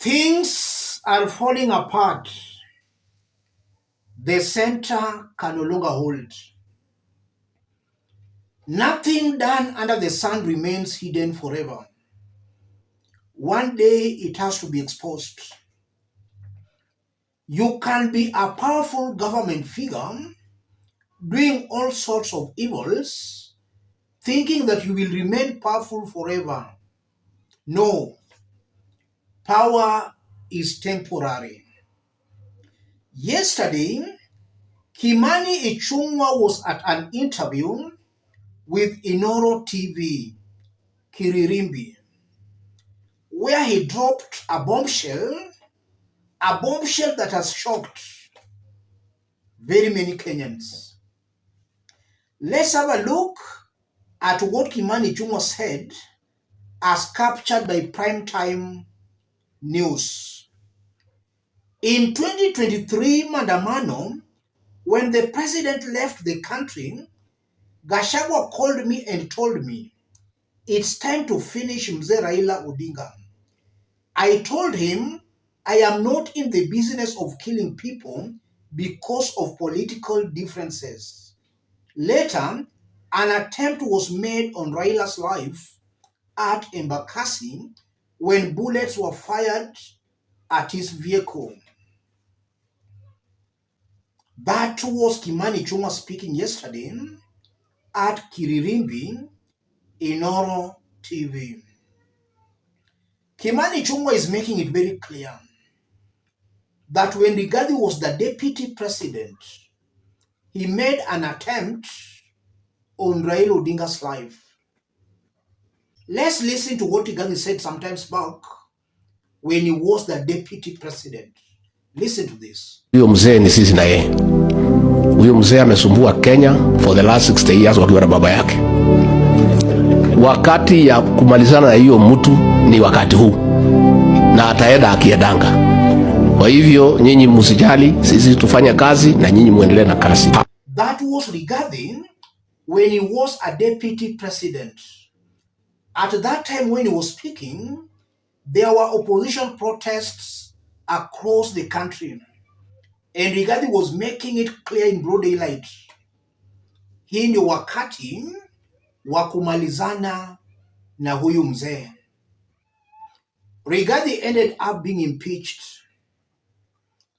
Things are falling apart. The center can no longer hold. Nothing done under the sun remains hidden forever. One day it has to be exposed. You can be a powerful government figure doing all sorts of evils, thinking that you will remain powerful forever. No, power is temporary. Yesterday, Kimani ICHUNGWA was at an interview with Inoro TV, Kiririmbi, where he dropped a bombshell that has shocked very many Kenyans. Let's have a look at what Kimani ICHUNGWA said as captured by Primetime News. In 2023 Mandamano, when the president left the country, Gachagua called me and told me, it's time to finish Mzee Raila Odinga. I told him, I am not in the business of killing people because of political differences. Later, an attempt was made on Raila's life at Embakasi when bullets were fired at his vehicle. That was Kimani ICHUNGWA speaking yesterday at Kiririmbi, Inoro TV. Kimani ICHUNGWA is making it very clear that when Rigathi was the deputy president, he made an attempt on Raila Odinga's life. Let's listen to what Rigathi said sometimes back when he was the deputy president. Listen to this. Huyo mzee ni sisi na yeye. Huyo mzee amesumbua Kenya for the last 60 years wakiwa na baba yake. Wakati ya kumalizana na hiyo mtu ni wakati huu, na ataenda akiendanga. Kwa hivyo nyinyi msijali, sisi tufanye kazi na nyinyi muendelee na kazi. That was Rigathi when he was a deputy president. At that time when he was speaking, there were opposition protests across the country. And Rigathi was making it clear in broad daylight. Hii ndio wakati wa kumalizana na huyu mzee. Rigathi ended up being impeached.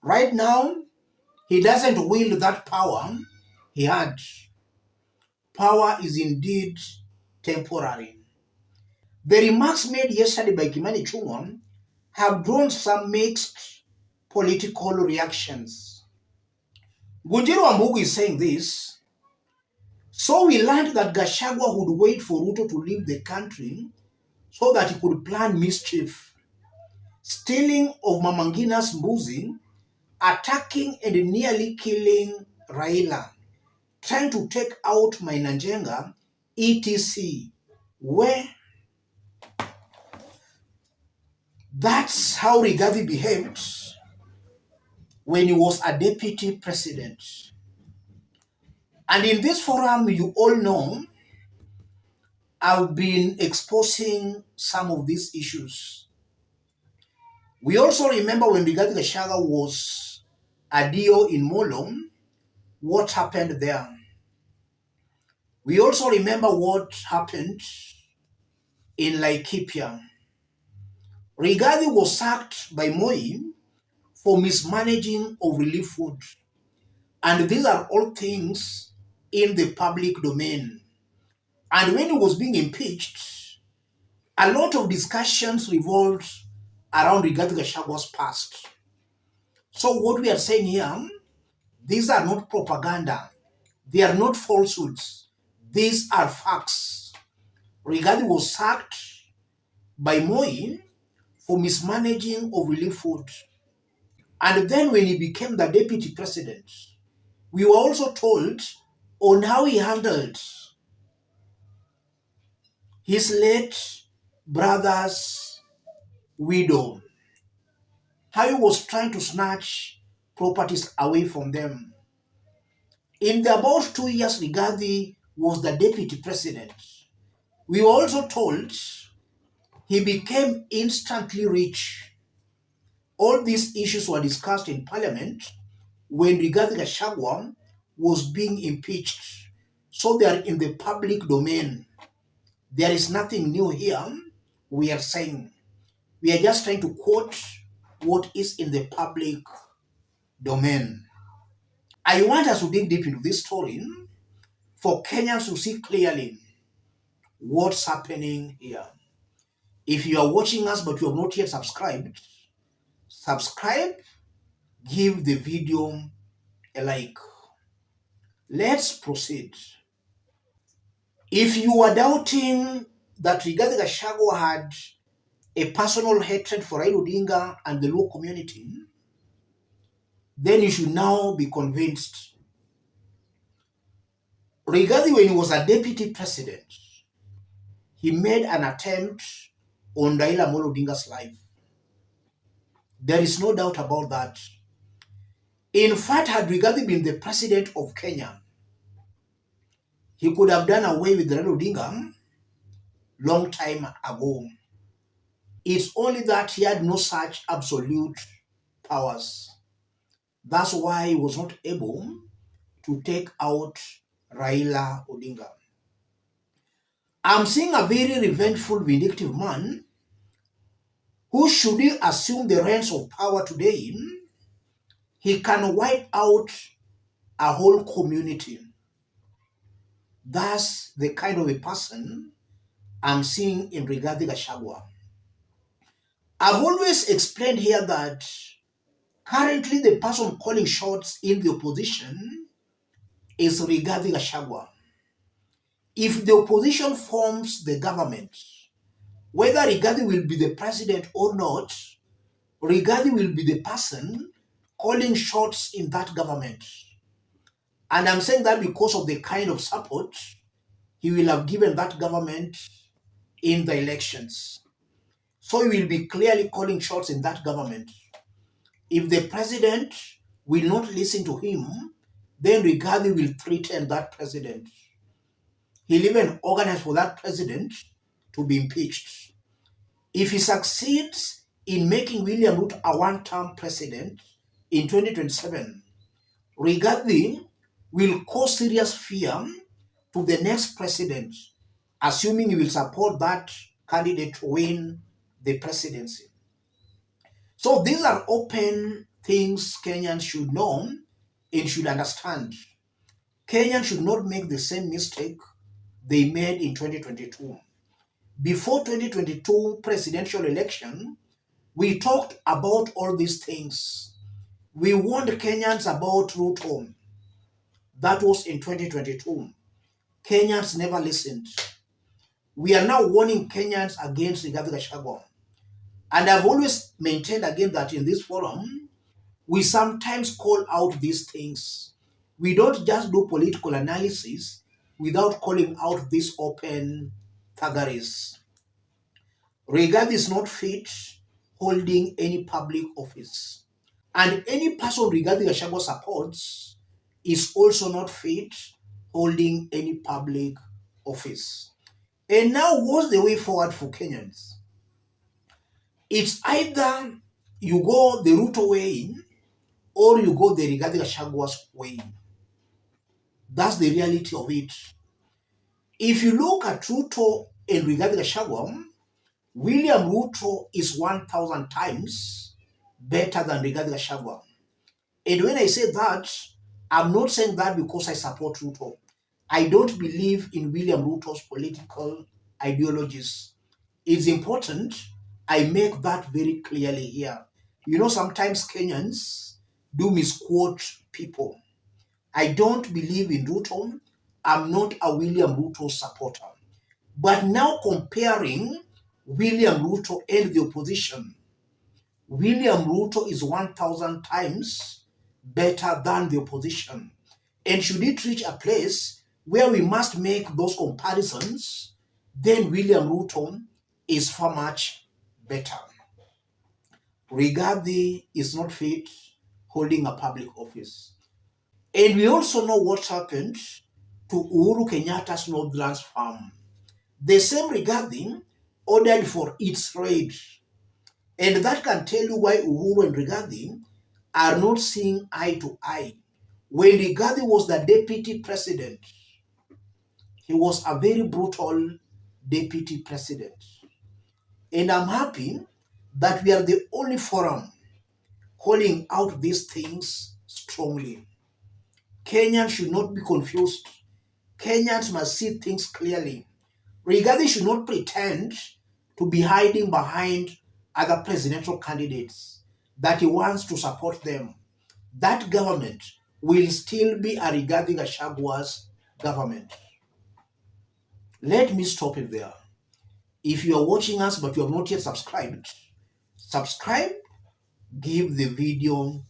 Right now, he doesn't wield that power he had. Power is indeed temporary. The remarks made yesterday by Kimani ICHUNGWA have drawn some mixed political reactions. Gunjiro Wambugu is saying this. So we learned that Gachagua would wait for Ruto to leave the country so that he could plan mischief, stealing of Mama Ngina's mbuzi, attacking and nearly killing Raila, trying to take out Mainanjenga, etc. Where that's how Rigathi behaved when he was a deputy president. And in this forum, you all know, I've been exposing some of these issues. We also remember when Rigathi Gachagua was a DO in Molo, what happened there. We also remember what happened in Laikipia. Rigathi was sacked by Moi for mismanaging of relief food. And these are all things in the public domain. And when he was being impeached, a lot of discussions revolved around Rigathi Gachagua's past. So what we are saying here, these are not propaganda. They are not falsehoods. These are facts. Rigathi was sacked by Moi for mismanaging of relief food. And then when he became the deputy president, we were also told on how he handled his late brother's widow, how he was trying to snatch properties away from them. In the about 2 years Rigathi was the deputy president, we were also told he became instantly rich All these issues were discussed in Parliament when Rigathi Gachagua was being impeached. So they are in the public domain. There is nothing new here we are saying. We are just trying to quote what is in the public domain. I want us to dig deep into this story for Kenyans to see clearly what's happening here. If you are watching us but you have not yet subscribed, subscribe, give the video a like. Let's proceed. If you are doubting that Rigathi Gachagua had a personal hatred for Raila Odinga and the Luo community, then you should now be convinced. Rigathi, when he was a deputy president, he made an attempt on Raila Amolo Odinga's life. There is no doubt about that. In fact, had Rigathi been the president of Kenya, he could have done away with Raila Odinga long time ago. It's only that he had no such absolute powers. That's why he was not able to take out Raila Odinga. I'm seeing a very revengeful, vindictive man who, should he assume the reins of power today, he can wipe out a whole community. That's the kind of a person I'm seeing in Rigathi Gachagua. I've always explained here that currently the person calling shots in the opposition is Rigathi Gachagua. If the opposition forms the government, whether Rigathi will be the president or not, Rigathi will be the person calling shots in that government. And I'm saying that because of the kind of support he will have given that government in the elections. So he will be clearly calling shots in that government. If the president will not listen to him, then Rigathi will threaten that president. He'll even organize for that president to be impeached. If he succeeds in making William Ruto a one-term president in 2027, Rigathi will cause serious fear to the next president, assuming he will support that candidate to win the presidency. So these are open things Kenyans should know and should understand. Kenyans should not make the same mistake they made in 2022. Before 2022 presidential election, we talked about all these things. We warned Kenyans about Ruto. That was in 2022. Kenyans never listened. We are now warning Kenyans against Rigathi Gachagua. And I've always maintained again that in this forum, we sometimes call out these things. We don't just do political analysis without calling out these open thuggeries. Rigathi is not fit holding any public office. And any person Rigathi Gachagua supports is also not fit holding any public office. And now what's the way forward for Kenyans? It's either you go the Ruto way or you go the Rigathi Gachagua's way. That's the reality of it. If you look at Ruto and Rigathi Gachagua, William Ruto is 1,000 times better than Rigathi Gachagua. And when I say that, I'm not saying that because I support Ruto. I don't believe in William Ruto's political ideologies. It's important I make that very clearly here. You know, sometimes Kenyans do misquote people. I don't believe in Ruto. I'm not a William Ruto supporter. But now comparing William Ruto and the opposition, William Ruto is 1,000 times better than the opposition. And should it reach a place where we must make those comparisons, then William Ruto is far much better. Rigathi is not fit holding a public office. And we also know what happened to Uhuru Kenyatta's Northlands farm. The same Rigathi ordered for its raid. And that can tell you why Uhuru and Rigathi are not seeing eye to eye. When Rigathi was the deputy president, he was a very brutal deputy president. And I'm happy that we are the only forum calling out these things strongly. Kenyans should not be confused. Kenyans must see things clearly. Rigathi should not pretend to be hiding behind other presidential candidates, that he wants to support them. That government will still be a Rigathi Gachagua's government. Let me stop it there. If you are watching us but you have not yet subscribed, subscribe, give the video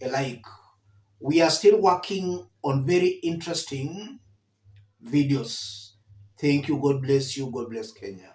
a like. We are still working on very interesting videos. Thank you. God bless you. God bless Kenya.